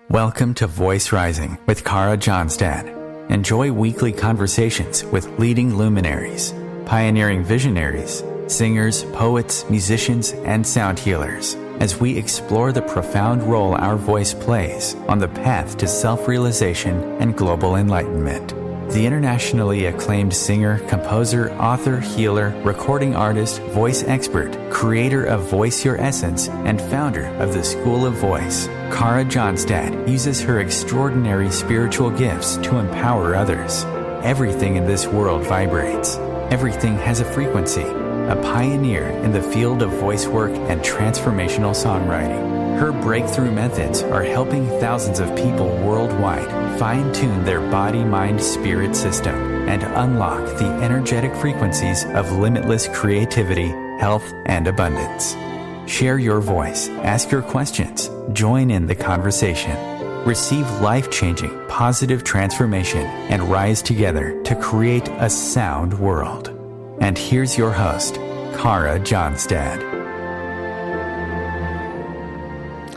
Welcome to Voice Rising with Johnstad. Enjoy weekly conversations with leading luminaries, pioneering visionaries, singers, poets, musicians, and sound healers as we explore the profound role our voice plays on the path to self-realization and global enlightenment. The internationally acclaimed singer, composer, author, healer, recording artist, voice expert, creator of Voice Your Essence, and founder of the School of Voice, Johnstad uses her extraordinary spiritual gifts to empower others. Everything in this world vibrates. Everything has a frequency. A pioneer in the field of voice work and transformational songwriting. Her breakthrough methods are helping thousands of people worldwide fine-tune their body-mind-spirit system and unlock the energetic frequencies of limitless creativity, health, and abundance. Share your voice, ask your questions, join in the conversation. Receive life-changing, positive transformation and rise together to create a sound world. And here's your host, Johnstad.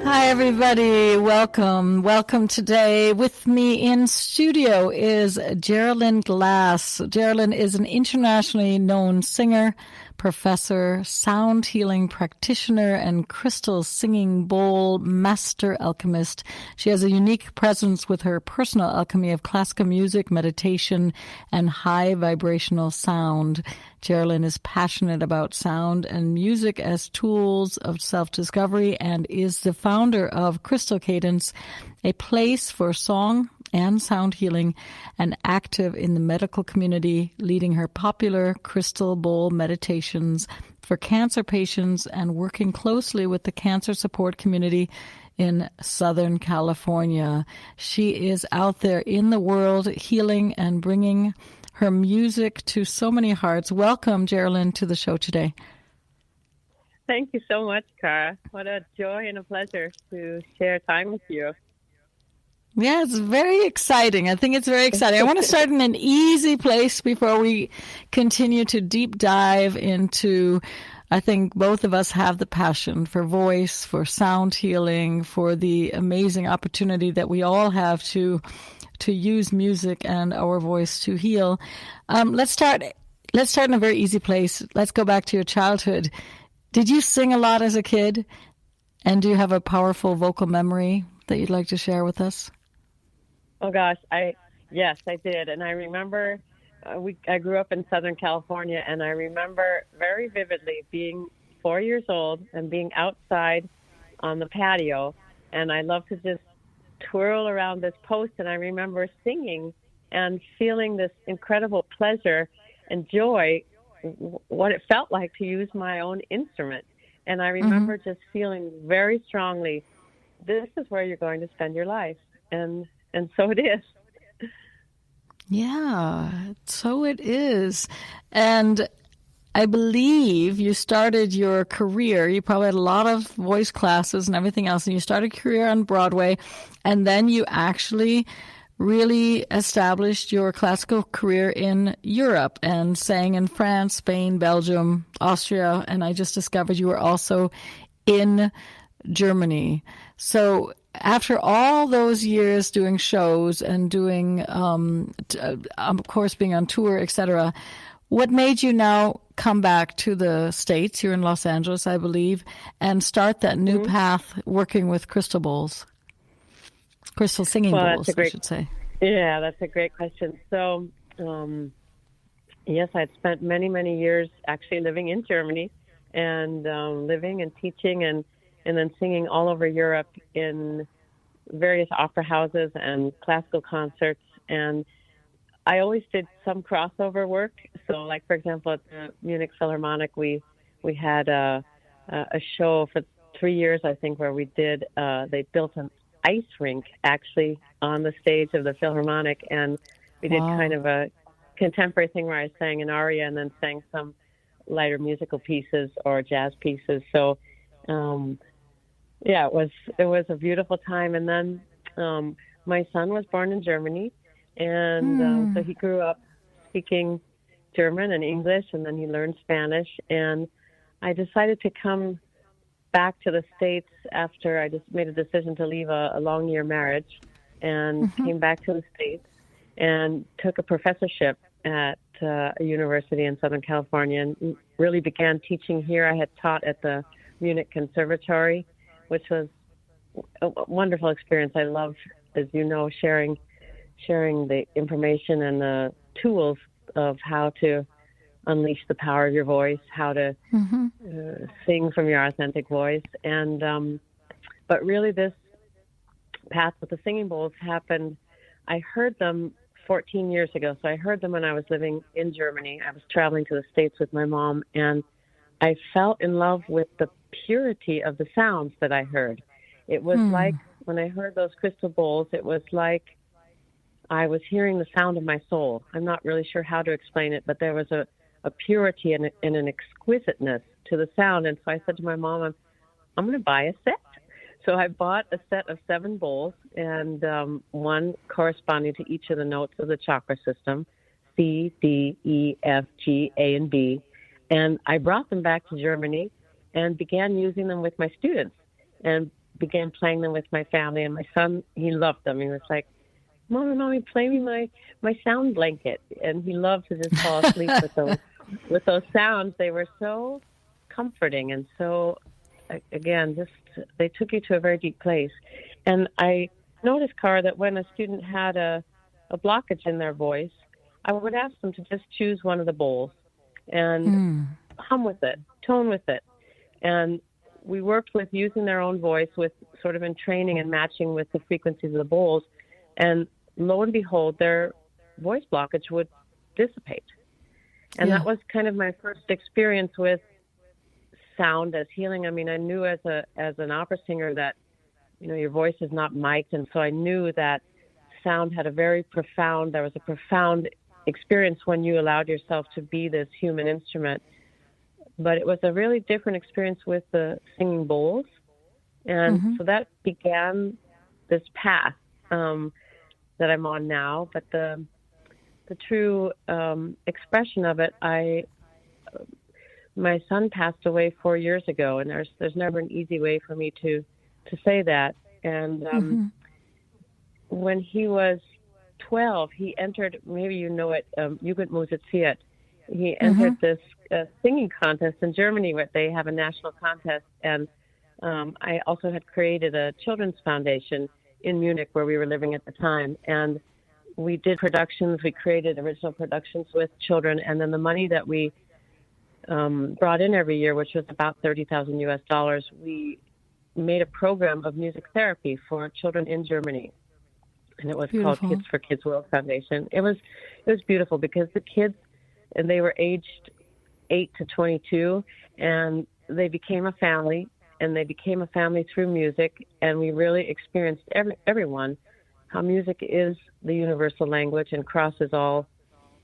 Hi, everybody. Welcome. Welcome today. With me in studio is Jeralyn Glass. Jeralyn is an internationally known singer, professor, sound healing practitioner, and crystal singing bowl master alchemist. She has a unique presence with her personal alchemy of classical music, meditation, and high vibrational sound. Geralyn is passionate about sound and music as tools of self-discovery and is the founder of Crystal Cadence, a place for song and sound healing, and active in the medical community, leading her popular crystal bowl meditations for cancer patients and working closely with the cancer support community in Southern California. She is out there in the world healing and bringing her music to so many hearts. Welcome, Geralyn, to the show today. Thank you so much, Cara. What a joy and a pleasure to share time with you. Yeah, it's very exciting. I think it's very exciting. I want to start in an easy place before we continue to deep dive into, I think both of us have the passion for voice, for sound healing, for the amazing opportunity that we all have to use music and our voice to heal. Let's start in a very easy place. Let's go back to your childhood. Did you sing a lot as a kid? And do you have a powerful vocal memory that you'd like to share with us? Oh gosh, yes, I did. And I remember I grew up in Southern California, and I remember very vividly being 4 years old and being outside on the patio, and I loved to just twirl around this post, and I remember singing and feeling this incredible pleasure and joy, what it felt like to use my own instrument. And I remember just feeling very strongly, this is where you're going to spend your life. And so it is. Yeah, so it is. And I believe you started your career, you probably had a lot of voice classes and everything else, and you started a career on Broadway, and then you actually really established your classical career in Europe and sang in France, Spain, Belgium, Austria, and I just discovered you were also in Germany. So after all those years doing shows and doing, of course, being on tour, etc., what made you now come back to the States? You're in Los Angeles, I believe, and start that new path working with crystal bowls, crystal singing bowls, I should say. Yeah, that's a great question. So, yes, I'd spent many, many years actually living in Germany and living and teaching and then singing all over Europe in various opera houses and classical concerts. And I always did some crossover work. So, like, for example, at the Munich Philharmonic, we had a show for 3 years, I think, where we did, they built an ice rink, actually, on the stage of the Philharmonic. And we did kind of a contemporary thing where I sang an aria and then sang some lighter musical pieces or jazz pieces. So, yeah, it was a beautiful time. And then my son was born in Germany, and so he grew up speaking German and English, and then he learned Spanish. And I decided to come back to the States after I just made a decision to leave a long year marriage, and came back to the States and took a professorship at a university in Southern California, and really began teaching here. I had taught at the Munich Conservatory, which was a wonderful experience. I love, as you know, sharing the information and the tools of how to unleash the power of your voice, how to sing from your authentic voice. And but really this path with the singing bowls happened, I heard them 14 years ago. So I heard them when I was living in Germany. I was traveling to the States with my mom, and I fell in love with the purity of the sounds that I heard. It was like, when I heard those crystal bowls, it was like I was hearing the sound of my soul. I'm not really sure how to explain it, but there was a purity and an exquisiteness to the sound. And so I said to my mom, I'm going to buy a set. So I bought a set of 7 bowls, and one corresponding to each of the notes of the chakra system, C, D, E, F, G, A, and B. And I brought them back to Germany and began using them with my students and began playing them with my family. And my son, he loved them. He was like, Mommy, play me my sound blanket. And he loved to just fall asleep with those sounds. They were so comforting and so, again, just they took you to a very deep place. And I noticed, Cara, that when a student had a blockage in their voice, I would ask them to just choose one of the bowls and hum with it, tone with it. And we worked with using their own voice, with sort of in training and matching with the frequencies of the bowls. And lo and behold, their voice blockage would dissipate. And that was kind of my first experience with sound as healing. I mean, I knew as an opera singer that, you know, your voice is not mic'd. And so I knew that sound had there was a profound experience when you allowed yourself to be this human instrument. But it was a really different experience with the singing bowls. And so that began this path that I'm on now. But the true expression of it, my son passed away 4 years ago, and there's never an easy way for me to say that. And when he was 12, he entered, maybe you know it, Jugendmusiziert. He entered this singing contest in Germany, where they have a national contest. And I also had created a children's foundation in Munich, where we were living at the time. And we did productions. We created original productions with children. And then the money that we brought in every year, which was about $30,000 US, we made a program of music therapy for children in Germany. And it was called Kids for Kids World Foundation. It was beautiful because the kids, and they were aged 8 to 22, and they became a family, and they became a family through music. And we really experienced everyone how music is the universal language and crosses all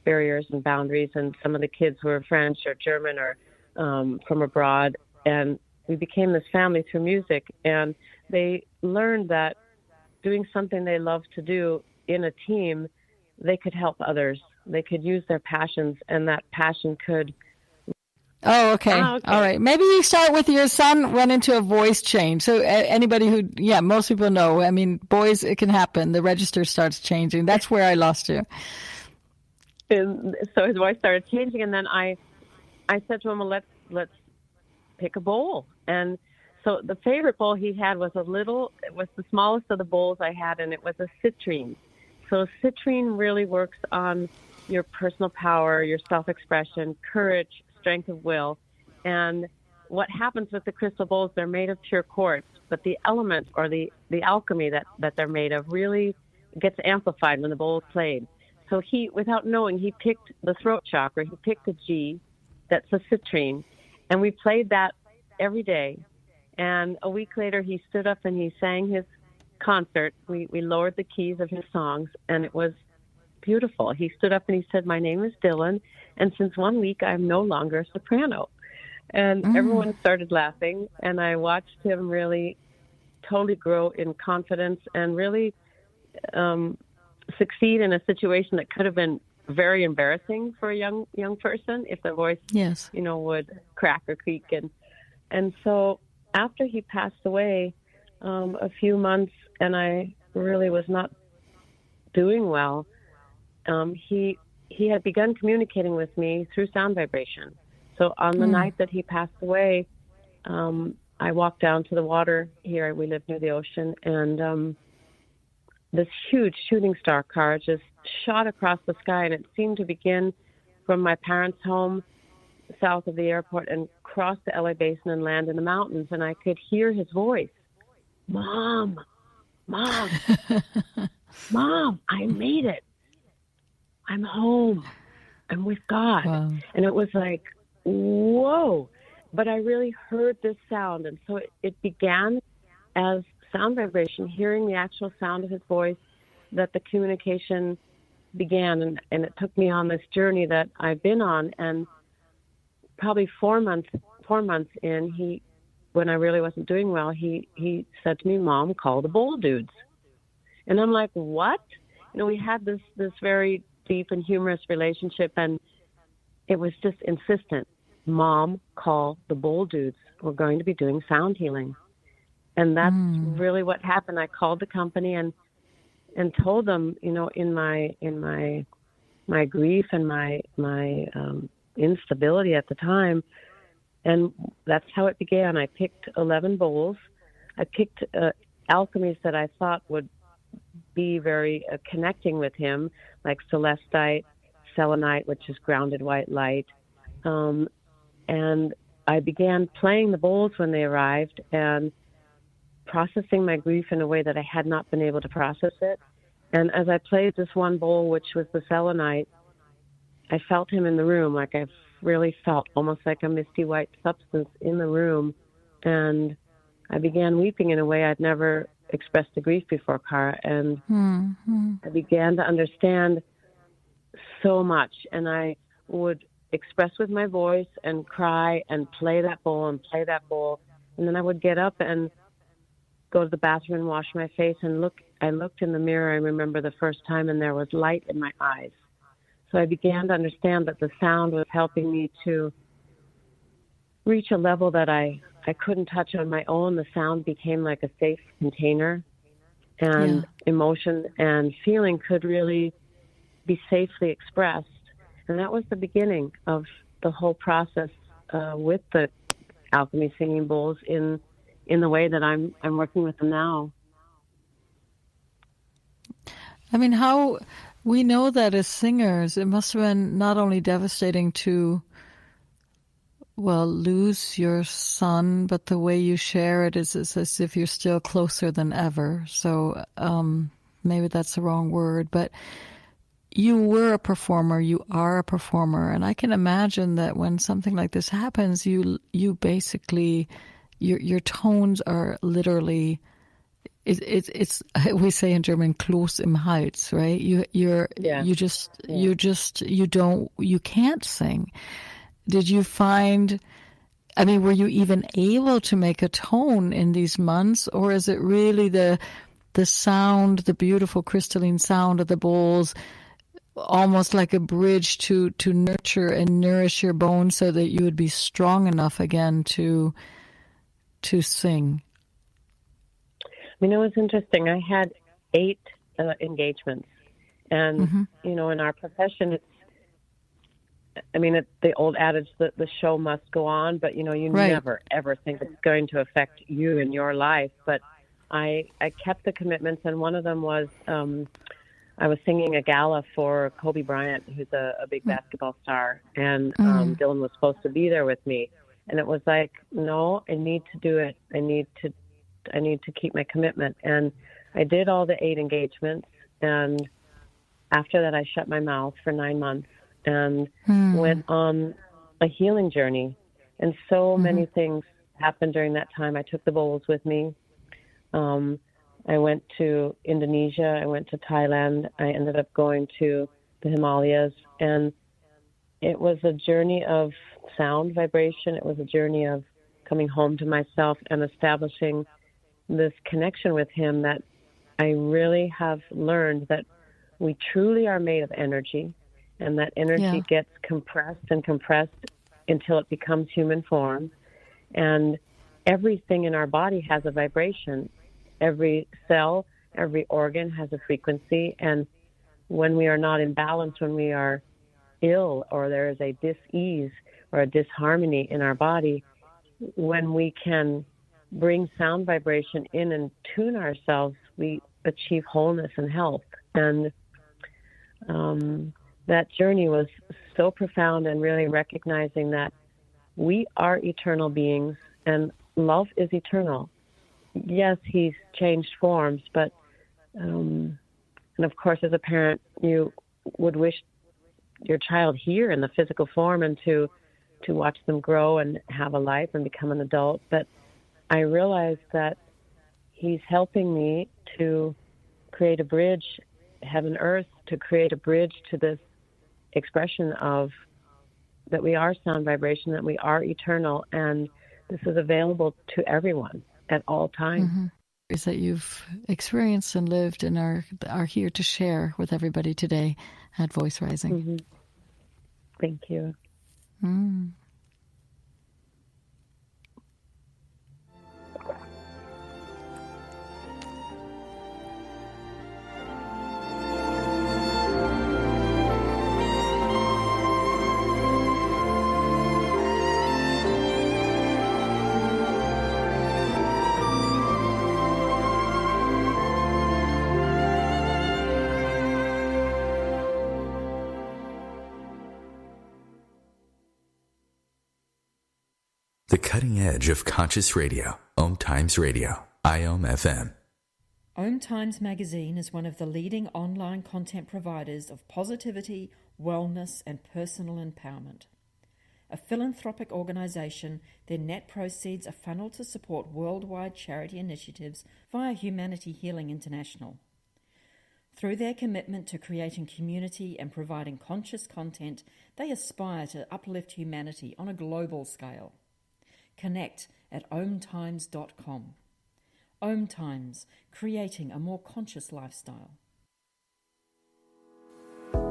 barriers and boundaries. And some of the kids were French or German or from abroad. And we became this family through music. And they learned that doing something they love to do in a team, they could help others. They could use their passions, and that passion could... Oh, okay. All right. Maybe you start with your son went into a voice change. So anybody who, most people know, I mean, boys, it can happen. The register starts changing. That's where I lost you. And so his voice started changing, and then I said to him, well, let's pick a bowl. And so the favorite bowl he had was it was the smallest of the bowls I had, and it was a citrine. So citrine really works on your personal power, your self-expression, courage, strength of will. And what happens with the crystal bowls, they're made of pure quartz, but the element or the alchemy that they're made of really gets amplified when the bowl is played. So he, without knowing, he picked the throat chakra. He picked a G, that's a citrine, and we played that every day. And a week later, he stood up and he sang his concert. We lowered the keys of his songs, and it was beautiful. He stood up and he said, my name is Dylan, and since 1 week, I'm no longer a soprano. And everyone started laughing, and I watched him really totally grow in confidence and really succeed in a situation that could have been very embarrassing for a young person if their voice, would crack or creak. And so after he passed away, a few months, and I really was not doing well, he had begun communicating with me through sound vibration. So on the night that he passed away, I walked down to the water here. We live near the ocean, and this huge shooting star car just shot across the sky, and it seemed to begin from my parents' home south of the airport and cross the LA basin and land in the mountains. And I could hear his voice, Mom, Mom, Mom, I made it. I'm home. I'm with God. Wow. And it was like, whoa. But I really heard this sound. And so it began as sound vibration, hearing the actual sound of his voice, that the communication began. And it took me on this journey that I've been on. And probably 4 months in, when I really wasn't doing well, he said to me, Mom, call the bowl dudes. And I'm like, what? We had this very deep and humorous relationship, and it was just insistent. Mom, call the bowl dudes. We're going to be doing sound healing. And that's really what happened. I called the company and told them, in my grief and my instability at the time. And that's how it began. I picked 11 bowls. I picked alchemies that I thought would be very connecting with him, like celestite, selenite, which is grounded white light. And I began playing the bowls when they arrived and processing my grief in a way that I had not been able to process it. And as I played this one bowl, which was the selenite, I felt him in the room, like I really felt almost like a misty white substance in the room. And I began weeping in a way I'd never expressed the grief before, Cara. And I began to understand so much. And I would express with my voice and cry and play that bowl and play that bowl. And then I would get up and go to the bathroom and wash my face and look. I looked in the mirror, I remember the first time, and there was light in my eyes. So I began to understand that the sound was helping me to reach a level that I couldn't touch on my own. The sound became like a safe container, and emotion and feeling could really be safely expressed. And that was the beginning of the whole process with the alchemy singing bowls in the way that I'm working with them now. I mean, how we know that as singers, it must have been not only devastating to, lose your son, but the way you share it is as if you're still closer than ever. So maybe that's the wrong word, but you were a performer, you are a performer, and I can imagine that when something like this happens, you basically, your tones are literally, it's we say in German, Kloß im Hals, right? You can't sing. Did you find, were you even able to make a tone in these months, or is it really the sound, the beautiful crystalline sound of the bowls, almost like a bridge to nurture and nourish your bones so that you would be strong enough again to sing? It was interesting. I had 8 engagements, and in our profession, it's the old adage that the show must go on, but you never ever think it's going to affect you in your life. But I kept the commitments, and one of them was I was singing a gala for Kobe Bryant, who's a big basketball star, and Dylan was supposed to be there with me, and it was like, no, I need to do it. I need to keep my commitment. And I did all the 8 engagements. And after that, I shut my mouth for 9 months and went on a healing journey. And so many things happened during that time. I took the bowls with me. I went to Indonesia. I went to Thailand. I ended up going to the Himalayas. And it was a journey of sound vibration. It was a journey of coming home to myself and establishing this connection with him, that I really have learned that we truly are made of energy, and that energy gets compressed and compressed until it becomes human form. And everything in our body has a vibration. Every cell, every organ has a frequency. And when we are not in balance, when we are ill or there is a dis-ease or a disharmony in our body, when we can bring sound vibration in and tune ourselves, we achieve wholeness and health. And that journey was so profound, and really recognizing that we are eternal beings and love is eternal. Yes, he's changed forms, but, and of course, as a parent, you would wish your child here in the physical form and to watch them grow and have a life and become an adult. But I realized that he's helping me to create a bridge, heaven, earth, to create a bridge to this expression of that we are sound vibration, that we are eternal, and this is available to everyone at all times. Mm-hmm. Is that you've experienced and lived and are here to share with everybody today at Voice Rising. Mm-hmm. Thank you. Mm. The cutting edge of conscious radio, OMTimes Radio, IOM FM. OMTimes magazine is one of the leading online content providers of positivity, wellness, and personal empowerment. A philanthropic organization, their net proceeds are funneled to support worldwide charity initiatives via Humanity Healing International. Through their commitment to creating community and providing conscious content, they aspire to uplift humanity on a global scale. Connect at OMTimes.com. OMTimes, creating a more conscious lifestyle.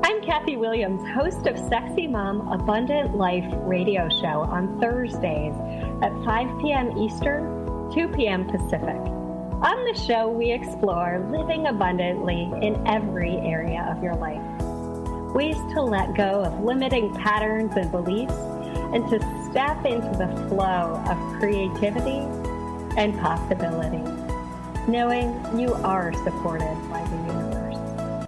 I'm Kathy Williams, host of Sexy Mom Abundant Life radio show on Thursdays at 5 p.m. Eastern, 2 p.m. Pacific. On the show, we explore living abundantly in every area of your life. Ways to let go of limiting patterns and beliefs and to step into the flow of creativity and possibility, knowing you are supported by the universe.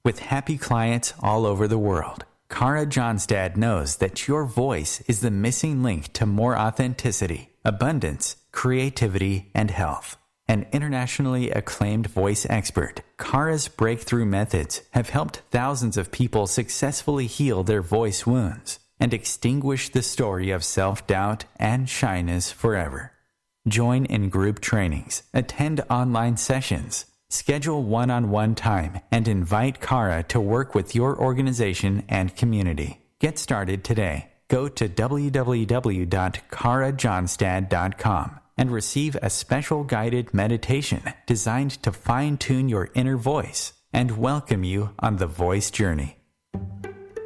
With happy clients all over the world, Cara Johnstad knows that your voice is the missing link to more authenticity, abundance, creativity, and health. An internationally acclaimed voice expert, Cara's breakthrough methods have helped thousands of people successfully heal their voice wounds and extinguish the story of self-doubt and shyness forever. Join in group trainings, attend online sessions, schedule one-on-one time, and invite Cara to work with your organization and community. Get started today. Go to www.carajohnstad.com and receive a special guided meditation designed to fine-tune your inner voice and welcome you on the voice journey.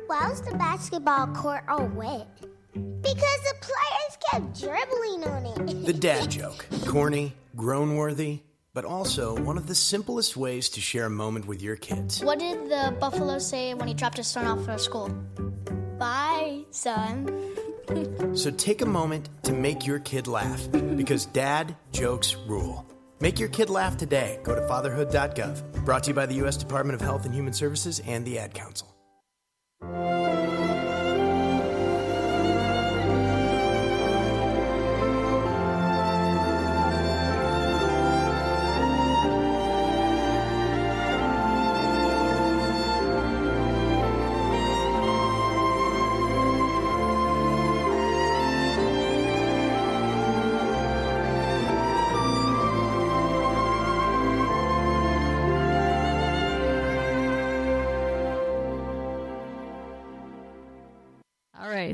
Why was the basketball court all wet? Because the players kept dribbling on it. The dad joke. Corny, groan-worthy, but also one of the simplest ways to share a moment with your kids. What did the buffalo say when he dropped his son off at school? Bye, son. So take a moment to make your kid laugh, because dad jokes rule. Make your kid laugh today. Go to fatherhood.gov. Brought to you by the U.S. Department of Health and Human Services and the Ad Council.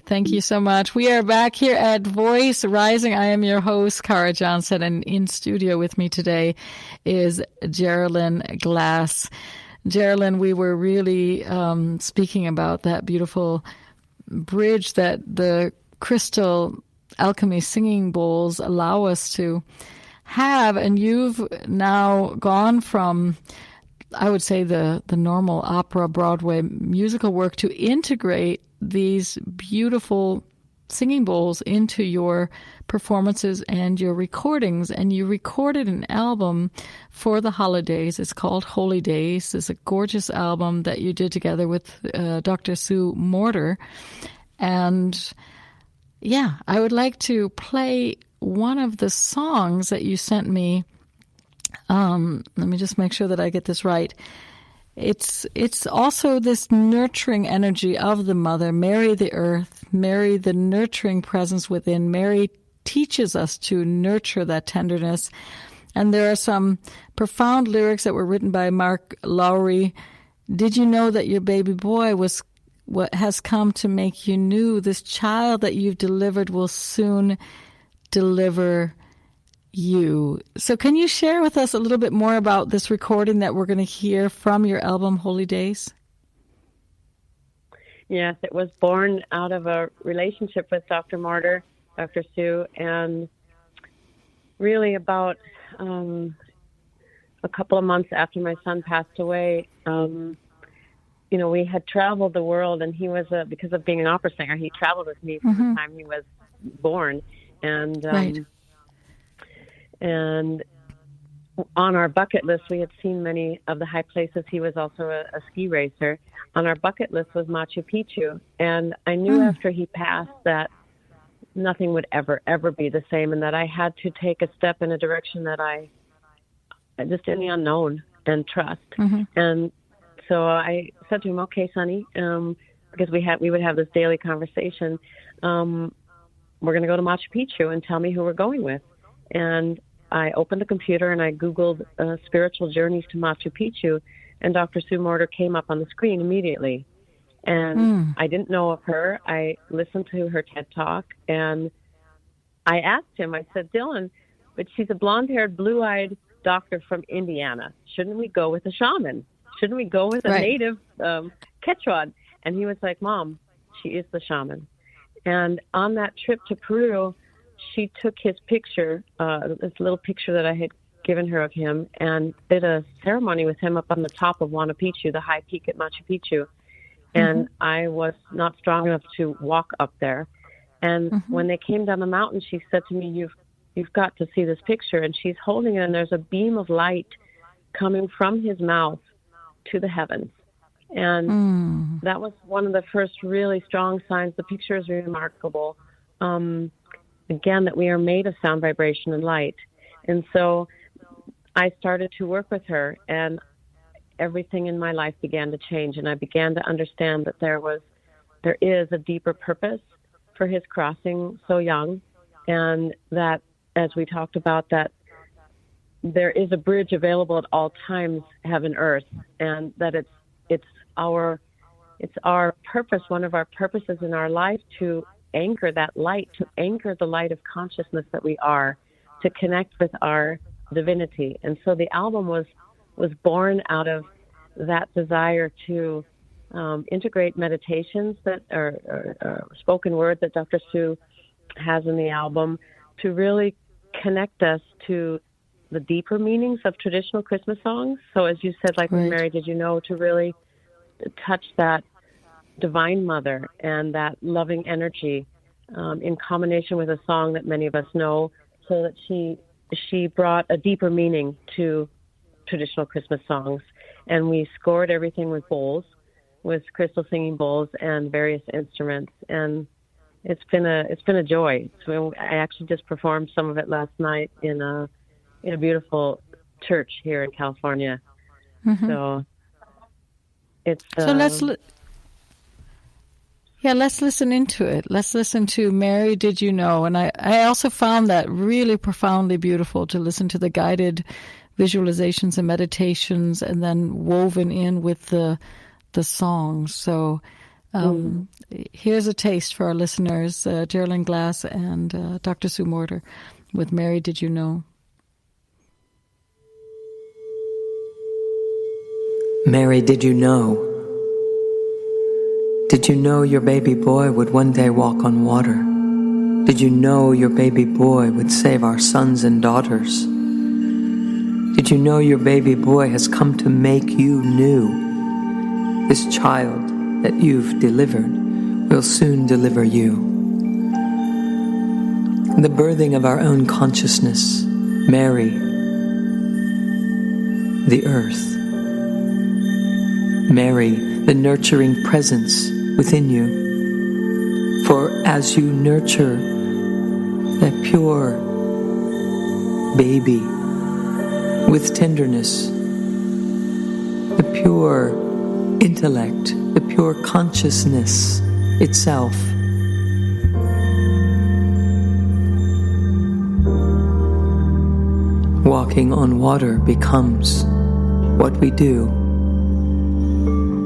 Thank you so much. We are back here at Voice Rising. I am your host, Cara Johnstad, and in studio with me today is Jeralyn Glass. Geralyn, we were really speaking about that beautiful bridge that the crystal alchemy singing bowls allow us to have. And you've now gone from, I would say, the normal opera, Broadway musical work to integrate these beautiful singing bowls into your performances and your recordings. And you recorded an album for the holidays. It's called Holy Days. It's a gorgeous album that you did together with Dr. Sue Morter. And yeah, I would like to play one of the songs that you sent me. Let me just make sure that I get this right. It's also this nurturing energy of the mother, Mary the earth, Mary the nurturing presence within. Mary teaches us to nurture that tenderness. And there are some profound lyrics that were written by Mark Lowry. Did you know that your baby boy was what has come to make you new? This child that you've delivered will soon deliver you. So can you share with us a little bit more about this recording that we're going to hear from your album, Holy Days? Yes, it was born out of a relationship with Dr. Morter, Dr. Sue, and really about a couple of months after my son passed away, we had traveled the world, and he was, because of being an opera singer, he traveled with me from the time he was born. And right. And on our bucket list, we had seen many of the high places. He was also a ski racer. On our bucket list was Machu Picchu. And I knew after he passed that nothing would ever be the same, and that I had to take a step in a direction that I just in the unknown and trust. And so I said to him, okay, Sonny, because we would have this daily conversation, we're going to go to Machu Picchu and tell me who we're going with. And I opened the computer and I Googled spiritual journeys to Machu Picchu, and Dr. Sue Morter came up on the screen immediately. And I didn't know of her. I listened to her TED Talk, and I asked him, I said, Dylan, but she's a blonde-haired, blue-eyed doctor from Indiana. Shouldn't we go with a shaman? Shouldn't we go with a native Quechua? And he was like, Mom, she is the shaman. And on that trip to Peru, she took his picture, this little picture that I had given her of him, and did a ceremony with him up on the top of Huayna Picchu, the high peak at Machu Picchu. And I was not strong enough to walk up there. And when they came down the mountain, she said to me, you've got to see this picture. And she's holding it, and there's a beam of light coming from his mouth to the heavens. And that was one of the first really strong signs. The picture is remarkable. Again, that we are made of sound, vibration, and light. And so I started to work with her, and everything in my life began to change. And I began to understand that there is a deeper purpose for his crossing so young. And that, as we talked about, that there is a bridge available at all times, heaven, earth, and that it's our purpose, one of our purposes in our life, to anchor that light, to anchor the light of consciousness that we are, to connect with our divinity. And so the album was born out of that desire to integrate meditations that are spoken word that Dr. Sue has in the album, to really connect us to the deeper meanings of traditional Christmas songs. So as you said, like with Mary, Did You Know, to really touch that Divine Mother and that loving energy in combination with a song that many of us know, so that she brought a deeper meaning to traditional Christmas songs. And we scored everything with bowls, with crystal singing bowls and various instruments. And it's been a joy. So I actually just performed some of it last night in a beautiful church here in California. So it's let's listen into it. Let's listen to Mary, Did You Know? And I also found that really profoundly beautiful, to listen to the guided visualizations and meditations, and then woven in with the songs. So here's a taste for our listeners, Jeralyn Glass and Dr. Sue Morter with Mary, Did You Know? Mary, did you know? Did you know your baby boy would one day walk on water? Did you know your baby boy would save our sons and daughters? Did you know your baby boy has come to make you new? This child that you've delivered will soon deliver you. The birthing of our own consciousness, Mary, the earth. Mary, the nurturing presence within you. For as you nurture that pure baby with tenderness, the pure intellect, the pure consciousness itself, walking on water becomes what we do.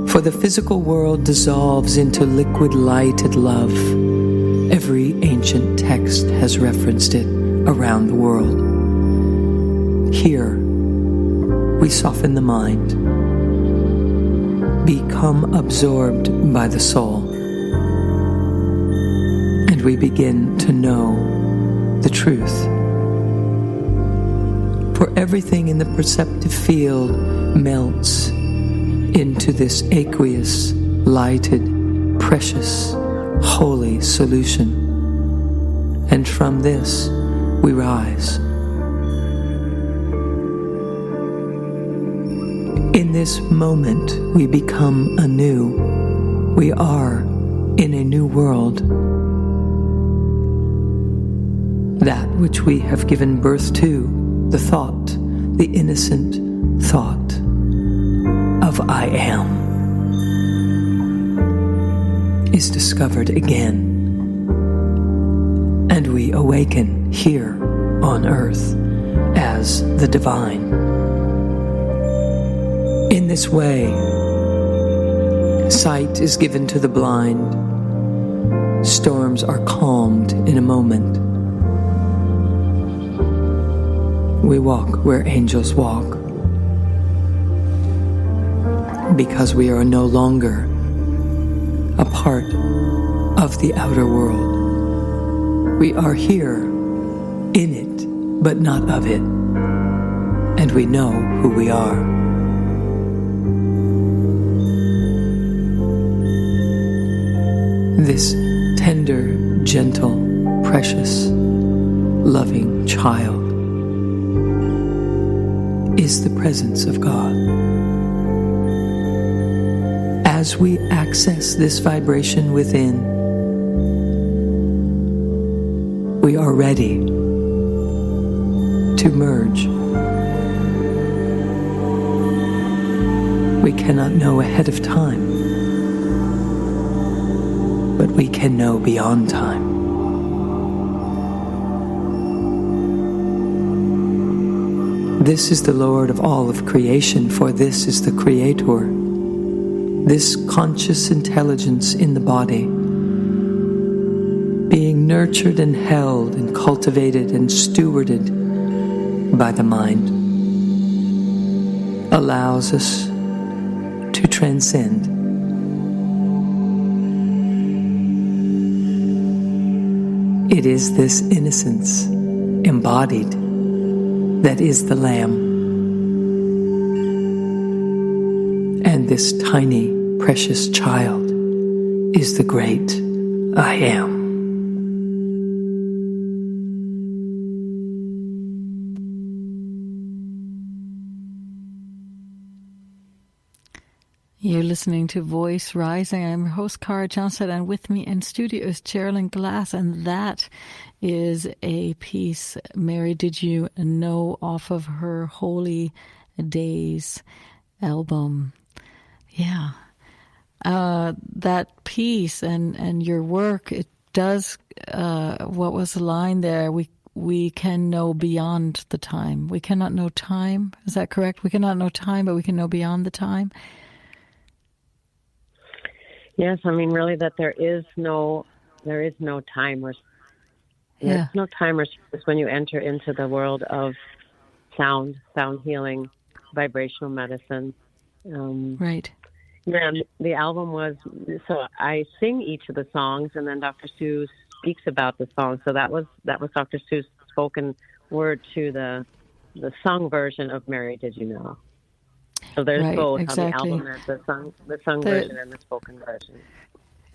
For the physical world dissolves into liquid light and love. Every ancient text has referenced it around the world. Here, we soften the mind, become absorbed by the soul, and we begin to know the truth. For everything in the perceptive field melts into this aqueous, lighted, precious, holy solution. And from this, we rise. In this moment, we become anew. We are in a new world. That which we have given birth to, the thought, the innocent thought of I am, is discovered again. And we awaken here on earth as the divine. In this way, sight is given to the blind. Storms are calmed in a moment. We walk where angels walk, because we are no longer a part of the outer world. We are here in it, but not of it, and we know who we are. This tender, gentle, precious, loving child is the presence of God. As we access this vibration within, we are ready to merge. We cannot know ahead of time, but we can know beyond time. This is the Lord of all of creation, for this is the Creator. This conscious intelligence in the body, being nurtured and held and cultivated and stewarded by the mind, allows us to transcend. It is this innocence embodied that is the Lamb. And this tiny, precious child is the great I am. You're listening to Voice Rising. I'm your host, Cara Johnstad, and with me in studio is Jeralyn Glass, and that is a piece, Mary Did You Know, off of her Holy Days album. Yeah. That piece and your work, it does, what was the line there? We can know beyond the time. We cannot know time. Is that correct? We cannot know time, but we can know beyond the time. Yes, I mean, really, that there is no time or there's no time or space when you enter into the world of sound healing, vibrational medicine. Right. Yeah, the album was, so I sing each of the songs, and then Dr. Seuss speaks about the song. So that was Dr. Seuss' spoken word to the sung version of Mary Did You Know. So there's both exactly. on the album, the sung version and the spoken version.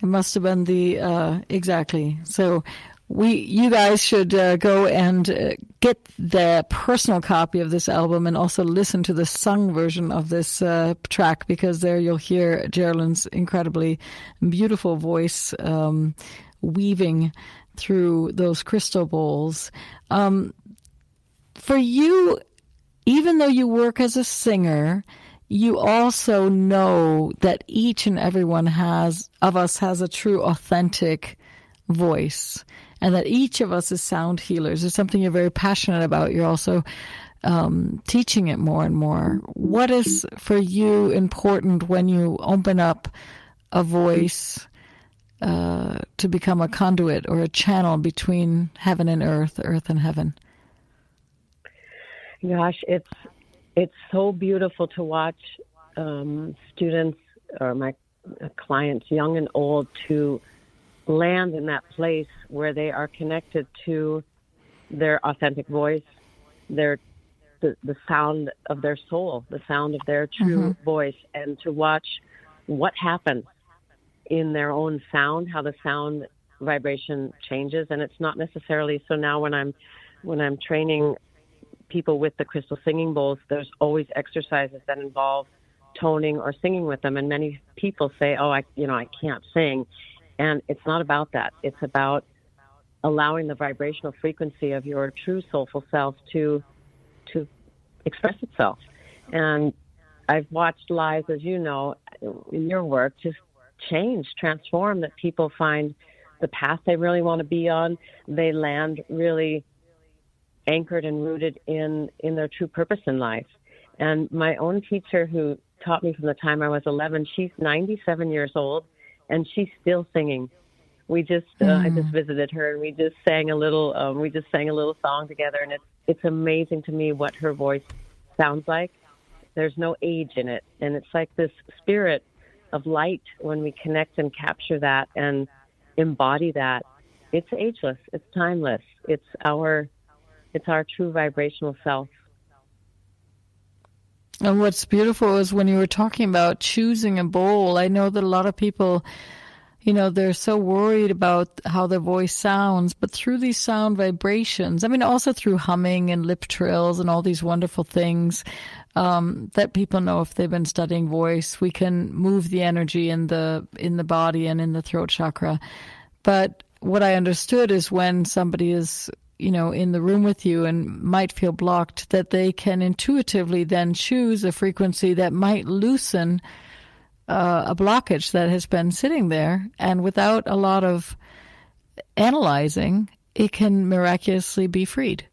It must have been the exactly. So you guys should go and get the personal copy of this album and also listen to the sung version of this track, because there you'll hear Geralyn's incredibly beautiful voice weaving through those crystal bowls. For you, even though you work as a singer, you also know that each and every one of us has a true, authentic voice, and that each of us is sound healers. It's something you're very passionate about. You're also teaching it more and more. What is for you important when you open up a voice to become a conduit or a channel between heaven and earth and heaven? Gosh, it's so beautiful to watch students or my clients, young and old, to land in that place where they are connected to their authentic voice, the sound of their soul, the sound of their true voice, and to watch what happens in their own sound, how the sound vibration changes. And it's not necessarily so. Now when I'm training people with the crystal singing bowls, there's always exercises that involve toning or singing with them. And many people say, I can't sing. And it's not about that. It's about allowing the vibrational frequency of your true soulful self to express itself. And I've watched lives, as you know, in your work, just transform, that people find the path they really want to be on. They land really anchored and rooted in their true purpose in life. And my own teacher, who taught me from the time I was 11, she's 97 years old, and she's still singing. We just I just visited her, and we just sang a little song together, and it's amazing to me what her voice sounds like. There's no age in it, and it's like this spirit of light. When we connect and capture that and embody that, it's ageless, it's timeless, it's our true vibrational self. And what's beautiful is when you were talking about choosing a bowl, I know that a lot of people, they're so worried about how their voice sounds, but through these sound vibrations, also through humming and lip trills and all these wonderful things that people know if they've been studying voice, we can move the energy in the body and in the throat chakra. But what I understood is when somebody is in the room with you and might feel blocked, that they can intuitively then choose a frequency that might loosen a blockage that has been sitting there. And without a lot of analyzing, it can miraculously be freed.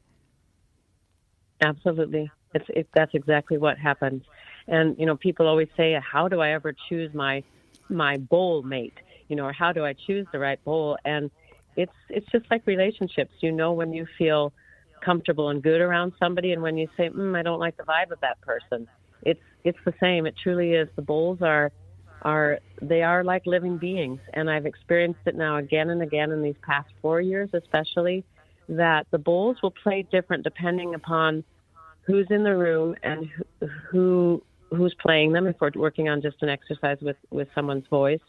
Absolutely. That's exactly what happens. And, people always say, how do I ever choose my bowl mate? Or how do I choose the right bowl? And it's just like relationships. When you feel comfortable and good around somebody, and when you say, I don't like the vibe of that person, it's the same. It truly is. The bowls are like living beings, and I've experienced it now again and again in these past 4 years, especially, that the bowls will play different depending upon who's in the room and who's playing them. If we're working on just an exercise with someone's voice,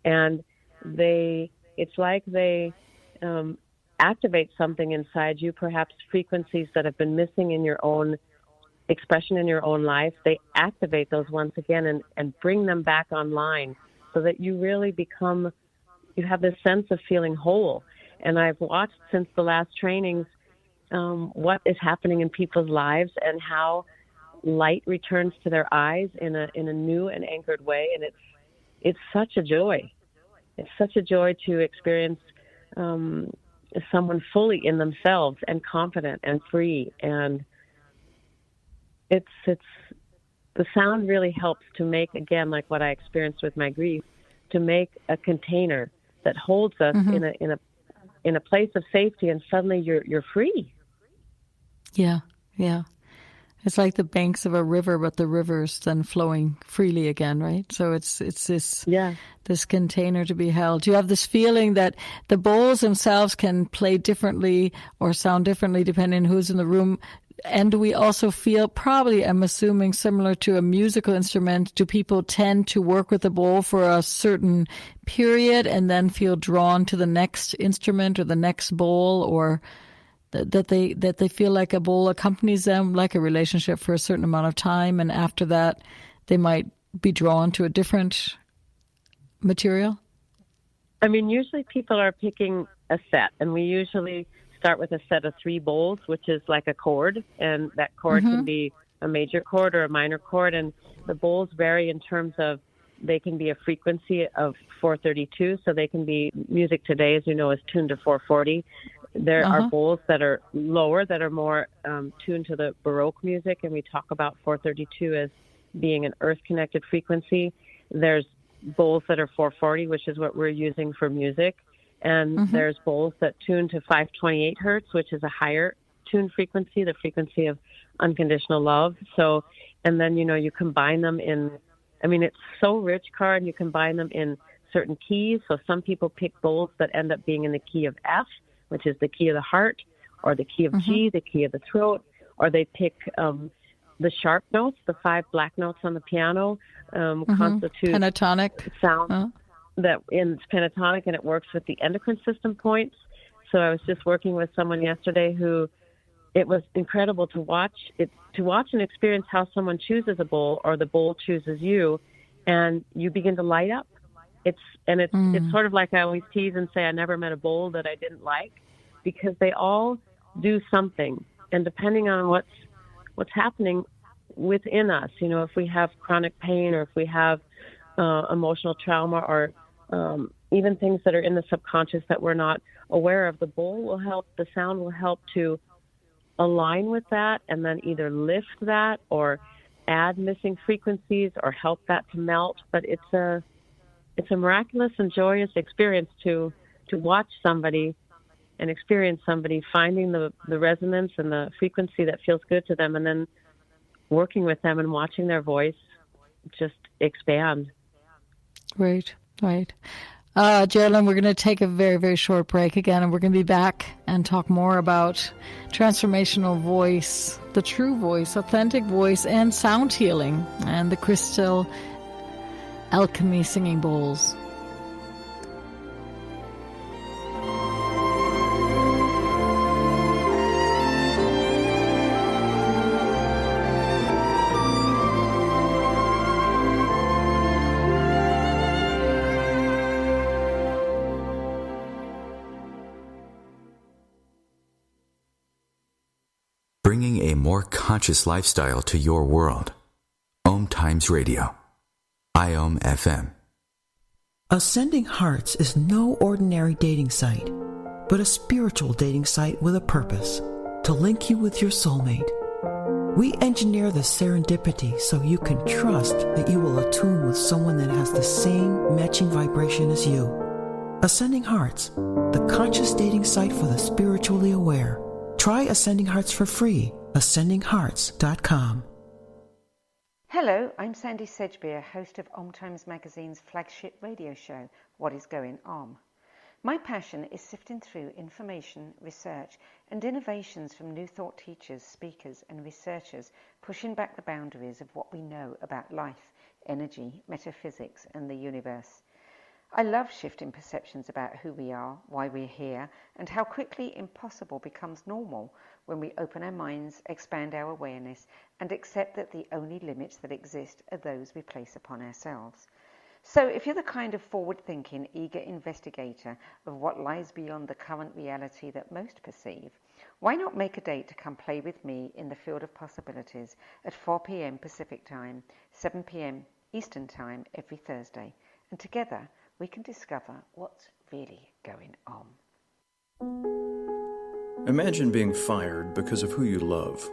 and it's like they activate something inside you, perhaps frequencies that have been missing in your own expression in your own life. They activate those once again and bring them back online, so that you really you have this sense of feeling whole. And I've watched since the last trainings what is happening in people's lives and how light returns to their eyes in a new and anchored way. And it's such a joy. It's such a joy to experience someone fully in themselves and confident and free. And it's the sound really helps to make, again, like what I experienced with my grief, to make a container that holds us in a place of safety, and suddenly you're free. Yeah. It's like the banks of a river, but the river's then flowing freely again, right? So it's this this container to be held. Do you have this feeling that the bowls themselves can play differently or sound differently depending on who's in the room? And do we also feel, probably, I'm assuming, similar to a musical instrument, do people tend to work with the bowl for a certain period and then feel drawn to the next instrument or the next bowl, or that they feel like a bowl accompanies them, like a relationship, for a certain amount of time, and after that they might be drawn to a different material? I mean, usually people are picking a set, and we usually start with a set of 3 bowls, which is like a chord, and that chord can be a major chord or a minor chord, and the bowls vary in terms of, they can be a frequency of 432, so they can be, music today, as you know, is tuned to 440. There are bowls that are lower, that are more tuned to the Baroque music, and we talk about 432 as being an earth-connected frequency. There's bowls that are 440, which is what we're using for music, and there's bowls that tune to 528 hertz, which is a higher tuned frequency, the frequency of unconditional love. So, and then, you know, you combine them in, I mean, it's so rich, Cara, and you combine them in certain keys. So some people pick bowls that end up being in the key of F, which is the key of the heart, or the key of G, the key of the throat, or they pick the sharp notes, the 5 black notes on the piano, constitute pentatonic sound that in pentatonic, and it works with the endocrine system points. So I was just working with someone yesterday who, it was incredible to watch and experience how someone chooses a bowl, or the bowl chooses you, and you begin to light up. It's sort of like I always tease and say, I never met a bowl that I didn't like, because they all do something. And depending on what's happening within us, you know, if we have chronic pain, or if we have emotional trauma, or even things that are in the subconscious that we're not aware of, the bowl will help, the sound will help to align with that, and then either lift that or add missing frequencies or help that to melt. But it's a miraculous and joyous experience to watch somebody and experience somebody finding the resonance and the frequency that feels good to them, and then working with them and watching their voice just expand. Right. Geralyn, we're going to take a very, very short break again, and we're going to be back and talk more about transformational voice, the true voice, authentic voice, and sound healing, and the crystal alchemy singing bowls. Bringing a more conscious lifestyle to your world. OMTimes Radio. IOM FM. Ascending Hearts is no ordinary dating site, but a spiritual dating site with a purpose, to link you with your soulmate. We engineer the serendipity so you can trust that you will attune with someone that has the same matching vibration as you. Ascending Hearts, the conscious dating site for the spiritually aware. Try Ascending Hearts for free. AscendingHearts.com. Hello, I'm Sandy Sedgbeer, host of OMTimes Magazine's flagship radio show, What is Going On? My passion is sifting through information, research, and innovations from new thought teachers, speakers, and researchers, pushing back the boundaries of what we know about life, energy, metaphysics, and the universe. I love shifting perceptions about who we are, why we're here, and how quickly impossible becomes normal when we open our minds, expand our awareness, and accept that the only limits that exist are those we place upon ourselves. So if you're the kind of forward-thinking, eager investigator of what lies beyond the current reality that most perceive, why not make a date to come play with me in the field of possibilities at 4 p.m. Pacific Time, 7 p.m. Eastern Time every Thursday, and together we can discover what's really going on. Imagine being fired because of who you love.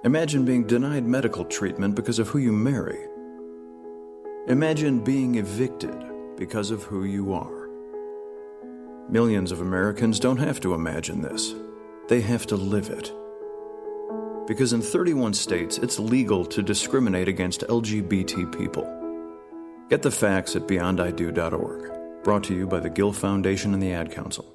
Imagine being denied medical treatment because of who you marry. Imagine being evicted because of who you are. Millions of Americans don't have to imagine this. They have to live it. Because in 31 states, it's legal to discriminate against LGBT people. Get the facts at beyondido.org. Brought to you by the Gill Foundation and the Ad Council.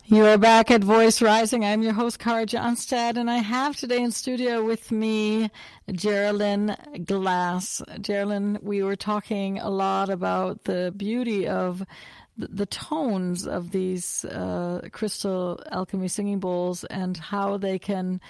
You are back at Voice Rising. I'm your host, Cara Johnstad, and I have today in studio with me Jeralyn Glass. Geralyn, we were talking a lot about the beauty of the tones of these crystal alchemy singing bowls and how they can,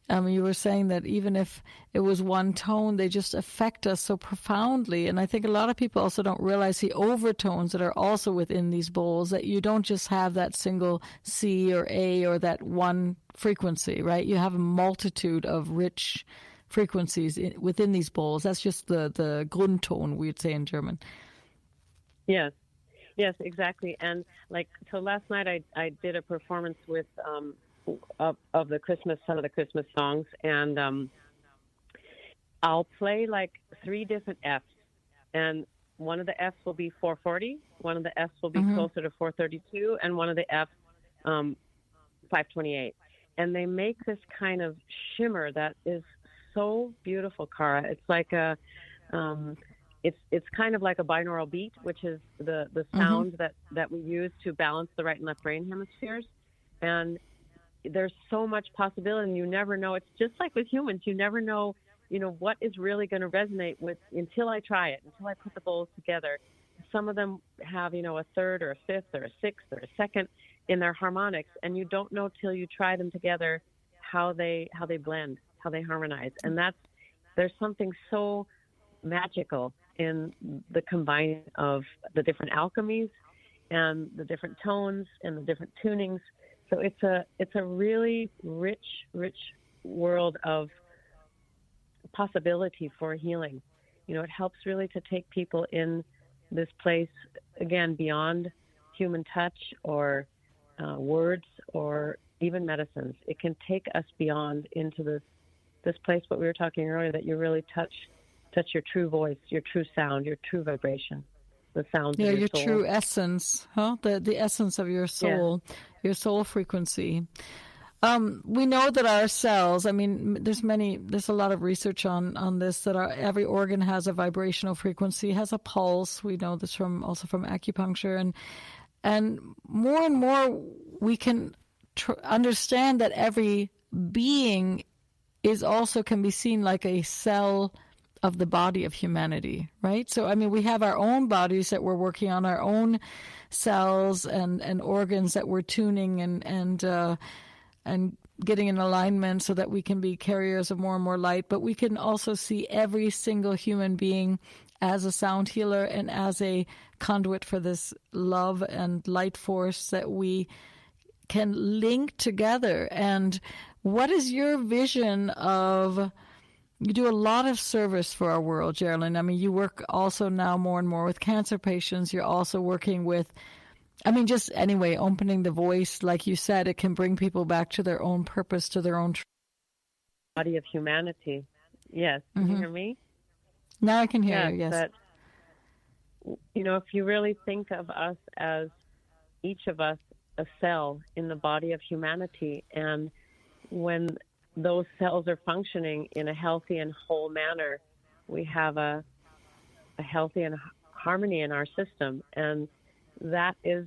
you were saying that even if it was one tone, they just affect us so profoundly. And I think a lot of people also don't realize the overtones that are also within these bowls, that you don't just have that single C or A or that one frequency, right? You have a multitude of rich frequencies within these bowls. That's just the Grundton, we'd say in German. Yes, exactly. And so last night I did a performance with of some of the Christmas songs, and I'll play 3 different Fs, and one of the Fs will be 440, one of the Fs will be closer to 432, and one of the Fs 528, and they make this kind of shimmer that is so beautiful, Cara. It's like a it's kind of like a binaural beat, which is the sound that we use to balance the right and left brain hemispheres, and there's so much possibility, and you never know. It's just like with humans, you never know, what is really going to resonate with until I try it, until I put the bowls together. Some of them have, a third or a fifth or a sixth or a second in their harmonics, and you don't know till you try them together how they blend, how they harmonize. And there's something so magical in the combining of the different alchemies and the different tones and the different tunings. So it's a really rich world of possibility for healing. It helps really to take people in this place, again, beyond human touch or words or even medicines. It can take us beyond into this place, what we were talking earlier, that you really touch your true voice, your true sound, your true vibration. The sound of your soul. True essence, the essence of your soul, your soul frequency. We know that our cells, there's a lot of research on this, that every organ has a vibrational frequency, has a pulse. We know this from acupuncture, and more we can understand that every being can be seen like a cell of the body of humanity, right? So, we have our own bodies that we're working on, our own cells and organs that we're tuning and getting in alignment so that we can be carriers of more and more light. But we can also see every single human being as a sound healer and as a conduit for this love and light force that we can link together. And what is your vision of... You do a lot of service for our world, Geralyn. You work also now more and more with cancer patients. You're also working with, opening the voice. Like you said, it can bring people back to their own purpose, to their own body of humanity. Yes. Can you hear me? Now I can hear you, yes. That, if you really think of us as each of us a cell in the body of humanity, and when those cells are functioning in a healthy and whole manner, we have a healthy and harmony in our system, and that is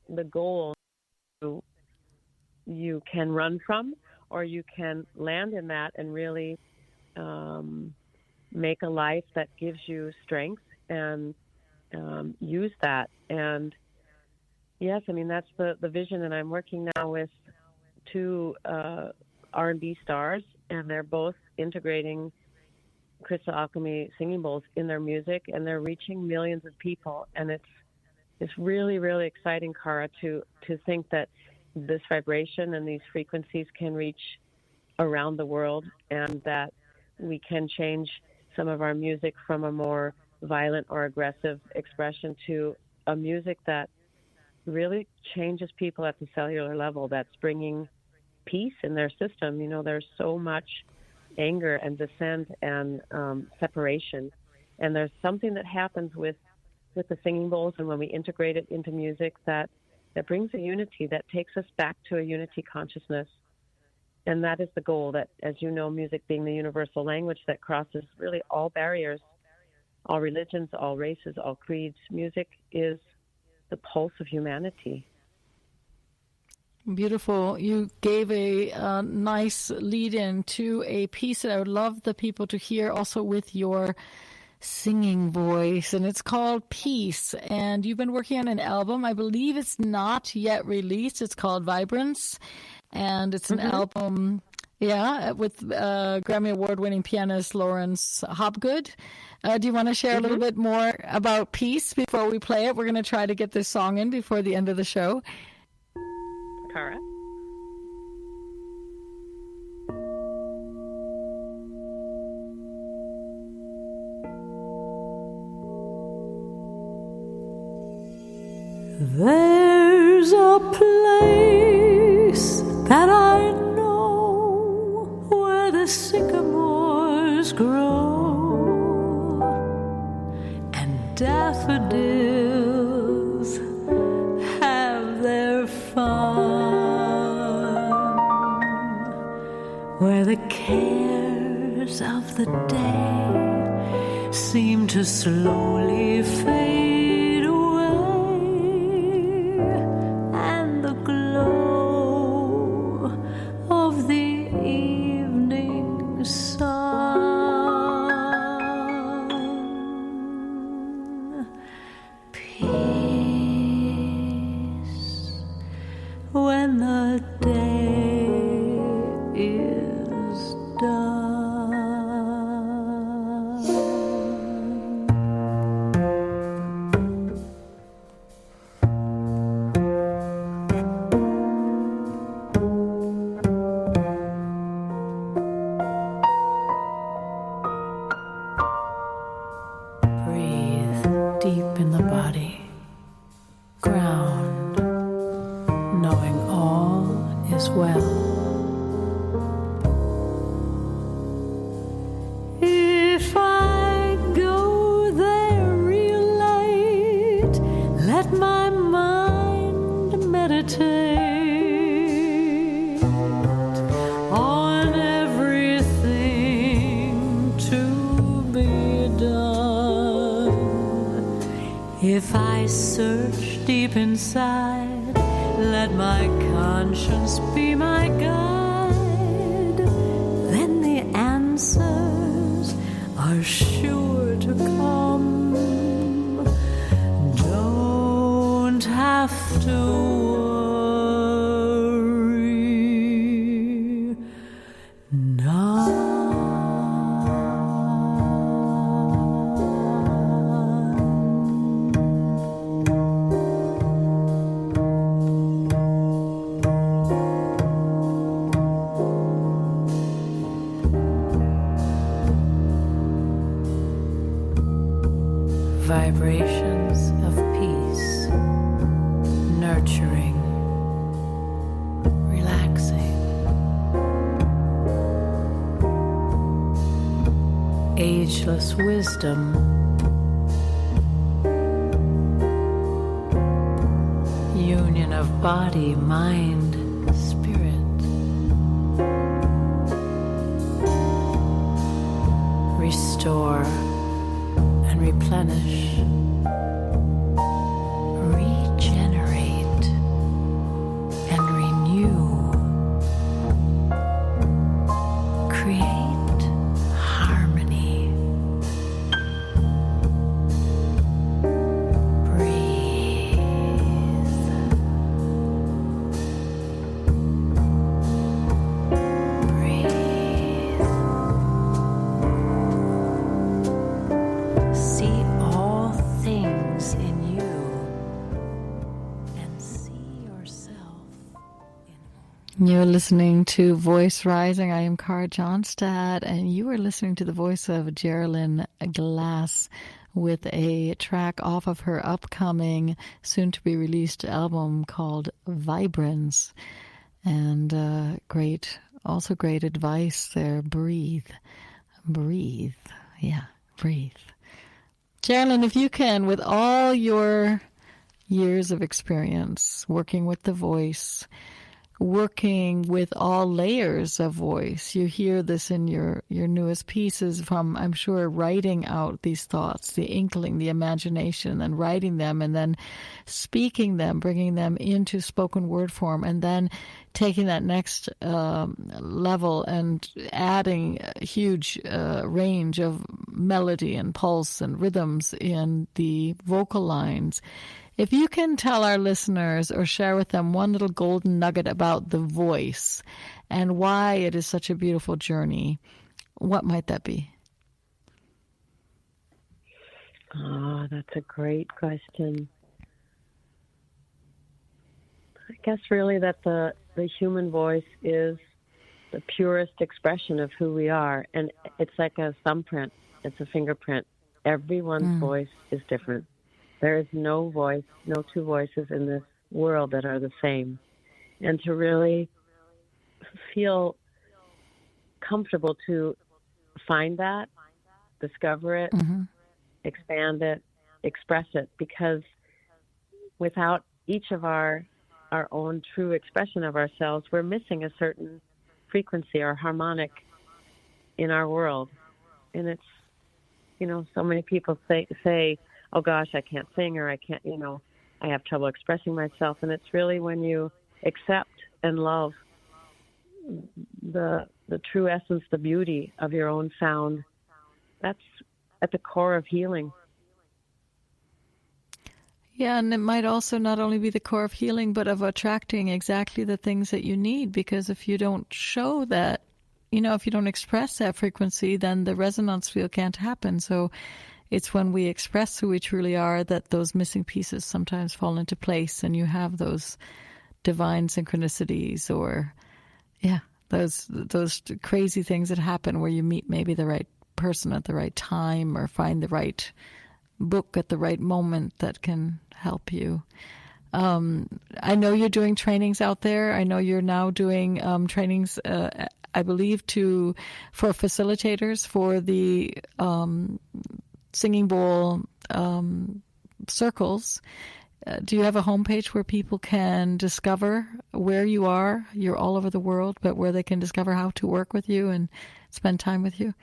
the goal. You can run from, or you can land in that and really make a life that gives you strength and use that. And yes, that's the vision, and I'm working now with 2 R&B stars, and they're both integrating crystal alchemy singing bowls in their music, and they're reaching millions of people. And it's really, really exciting, Cara, to think that this vibration and these frequencies can reach around the world, and that we can change some of our music from a more violent or aggressive expression to a music that really changes people at the cellular level, that's bringing peace in their system. There's so much anger and dissent and separation, and there's something that happens with with the singing bowls, and when we integrate it into music, that brings a unity, that takes us back to a unity consciousness. And that is the goal, that, as you know, music being the universal language that crosses really all barriers, all religions, all races, all creeds. Music is the pulse of humanity. Beautiful. You gave a nice lead-in to a piece that I would love the people to hear also with your singing voice, and it's called Peace. And you've been working on an album. I believe it's not yet released. It's called Vibrance, and it's an album, with Grammy Award-winning pianist Lawrence Hopgood. Do you want to share a little bit more about Peace before we play it? We're going to try to get this song in before the end of the show. Cara? There's a place that I know where the sycamores grow and daffodils have their fun, where the cares of the day seem to slowly fade If I search deep inside, let my conscience be my guide, then the answers are sure to come. Don't have to worry now. Vibrations of peace, nurturing, relaxing, ageless wisdom, union of body, mind, spirit, restore and replenish, regenerate and renew, create harmony, breathe, see all things in you and see yourself in You're listening to Voice Rising. I am Cara Johnstad, and you are listening to the voice of Jeralyn Glass with a track off of her upcoming, soon-to-be-released album called Vibrance. And great advice there. Breathe. Yeah, breathe. Geralyn, if you can, with all your years of experience working with the voice, working with all layers of voice, you hear this in your newest pieces from, I'm sure, writing out these thoughts, the inkling, the imagination, and writing them, and then speaking them, bringing them into spoken word form, and then taking that next level and adding a huge range of melody and pulse and rhythms in the vocal lines. If you can tell our listeners or share with them one little golden nugget about the voice and why it is such a beautiful journey, what might that be? Oh, that's a great question. I guess really that the human voice is the purest expression of who we are. And it's like a thumbprint. It's a fingerprint. Everyone's voice is different. There is no voice, no two voices in this world that are the same. And to really feel comfortable to find that, discover it, expand it, express it, because without each of our own true expression of ourselves, we're missing a certain frequency or harmonic in our world. And it's, so many people say, oh gosh, I can't sing, or I can't, I have trouble expressing myself. And it's really when you accept and love the true essence, the beauty of your own sound, that's at the core of healing. Yeah, and it might also not only be the core of healing, but of attracting exactly the things that you need. Because if you don't show that, if you don't express that frequency, then the resonance field can't happen. So it's when we express who we truly are that those missing pieces sometimes fall into place, and you have those divine synchronicities, or those crazy things that happen where you meet maybe the right person at the right time, or find the right book at the right moment that can help you. I know you're doing trainings out there. I know you're now doing trainings, I believe, for facilitators for the singing bowl circles. Do you have a homepage where people can discover where you are? You're all over the world, but where they can discover how to work with you and spend time with you?